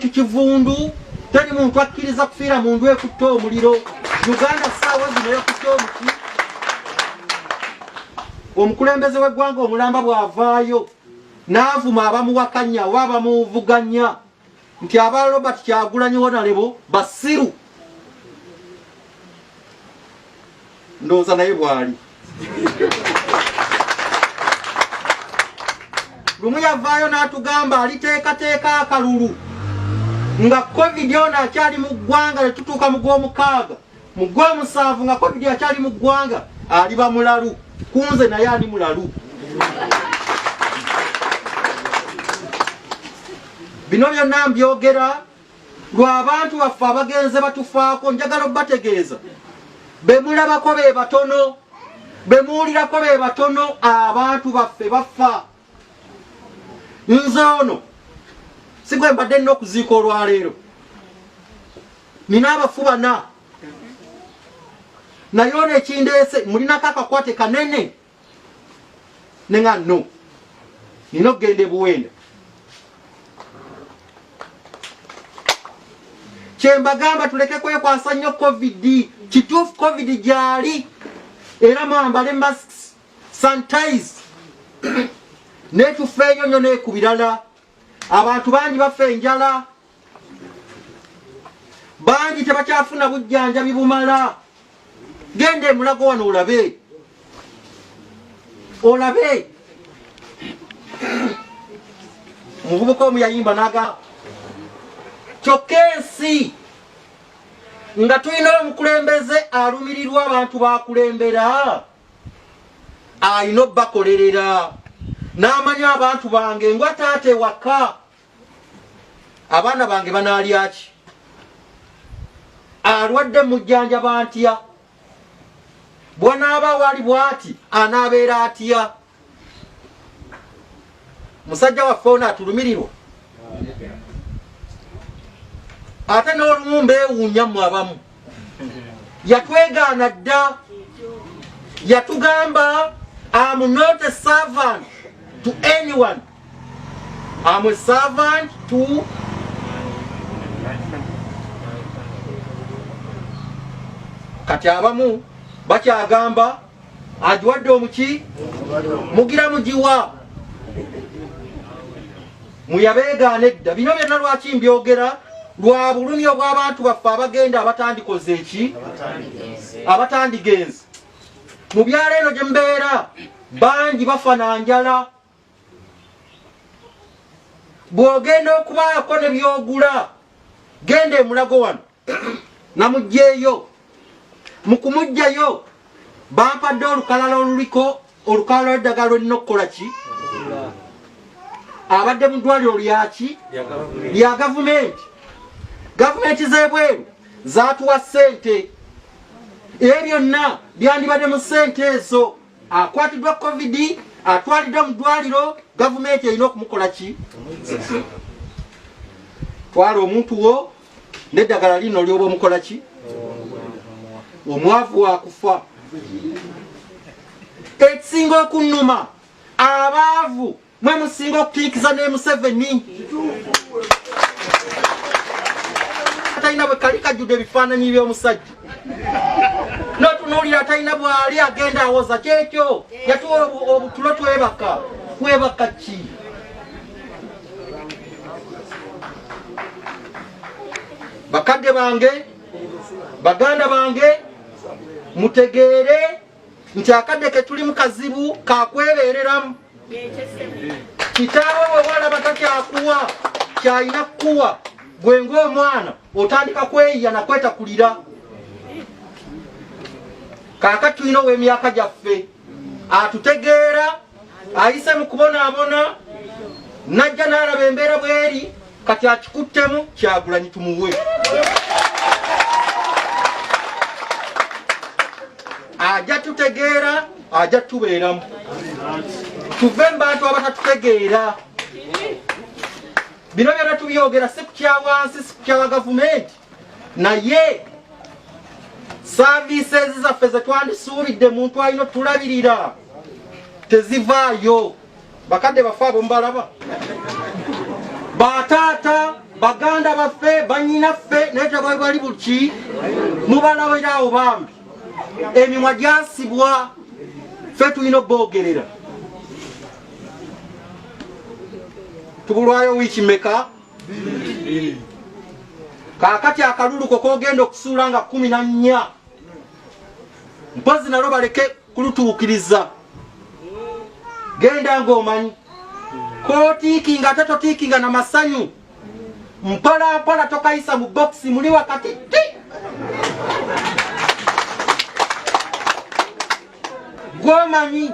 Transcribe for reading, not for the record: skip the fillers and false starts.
muntu kivundu, teri muntu akkiriza kufiira mu ndwe ekutta omuliro. Uganda ssaawa zino yakutta omuti. Omukulembeze w'eggwanga omulamba bw'avaayo n'avuma abamuwakanya oba abamuvuganya nti aba Robert Kyagukanyi Ssentamu basiru. Ndowooza naye bw'ali. Lumu yavaayo n'atugamba aliteekateeka akalulu nga covid ono akyali mu ggwanga ne tutuuka mu gw'omukaaga, mu gw'omusanvu nga covid akyali mu ggwanga aliba mulalu. Kunze naye ali mulalu. Bino byonna mbyogera lw'abantu baffe abagenze batufaako. Njagala obbategeeza be mulabako be batono, be muwulirako be batono. Abantu baffe bafa. Nze ono si gwe mbadde nnina okuziika olwaleero, nina abafu bana. Naye ono ekindeese mulinako akakwate kanene ne nga no nina okugenda ebuwenda. Kyembagamba tuleke kwekwasa nnyo covid. Kituufu covid gyali era mwambale masks, sanitize netufeeyo nnyo ne ku birala. Abantu bangi bafa enjala, bangi tebakyafuna bujjanjabi bumala. Genda emulago wano olabe, olabe. Omuvubuka omu yayimba naga kyokka ensi nga tulina omukulembeze alumirirwa abantu bakulembera, alina obbakolerera n'amanya abantu bange ngwa taata ewaka abaana bange banaalya ki, alwadde mujjanjaba ntya, bw'anaaba wali bw'ati anaabeera atya. Musajja waffe ono atulumirirwa ate n'olumu mbeewuunya mu abamu. Yatwegaana dda, yatugamba I'm not a servant to anyone, I'm a servant to kati abamu bakyagamba agiwadde omuki mugira mugiwa. Muyabeegaana edda. Bino byonna lwaki mbyogera? Lwa bulumi obw'abantu baffe abagenda abatandikoze eki, abatandigenze. Mu byalo eno gye mbeera bangi bafa na njala. Bw'ogenda okubaako ne byogula, genda emulago wano namugjeeyo. Mu kumugjayo bampadde olukalala oluliko olukalala lw'eddagala lw'olina okukola ki? Abadde mu ddwaliro lyaki? Lya gavumenti. Gavumenti z'ebweru zaatuwa ssente. Ebyo byonna byandibadde mu ssente ezo. Akwatiddwa covid, atwaliddwa mu ddwaliro, gavumenti erina okumukola ki? Twala omuntu wo n'eddagala lino lyoba omukola ki? Omwavu wakufa. Ekisinga okunnuma abaavu mwe musinga okutiikiza ne Museveni. Talina bwe kali kajjudde ebifaananyi by'omusajja. N'otunuulira talina bw'ali agenda awoza kyekyo. Yatuwa obutulo twebaka. Twebaka ki? Bakadde bange, baganda bange, mutegeere nti akadde ke tuli mu kazibu kakwebeereramu. Kitaawe bwe walaba takyakuwa kyalina kukuwa, gwe ng'omwana otandika kweyiya na kwetakulira. Kaakati tulina ow'emyaka gyaffe atutegeera, ayise mu kubonaabona, najja n'alaba embeera bw'eri, kati akikuttemu Kyagulanyi tumuwe. Ajja tutegeera, ajja tubeeramu. Tuve mu bantu abatatutegeera. Bino byonna tubyogera si kutya wansi, si kutya wa gavumenti, naye services zaffe ze twandisuubidde muntu alina otulabirira tezivaayo. Bakadde baffe abo mubalaba, bataata baganda baffe banyinaffe naye tebali buki mubalabirawo bambi emimwa gyasibwa ffe tulina oboogerera tubulwayo wiiki meka kakati akaluluko kogenda okusuula nga 14 mpozi nalo baleke kulutuukiriza genda ng'omanyi kotiikinga ate totiikinga na masanyu mpola mpola tokayisa mu bokisi muli wakati ti gwomanyi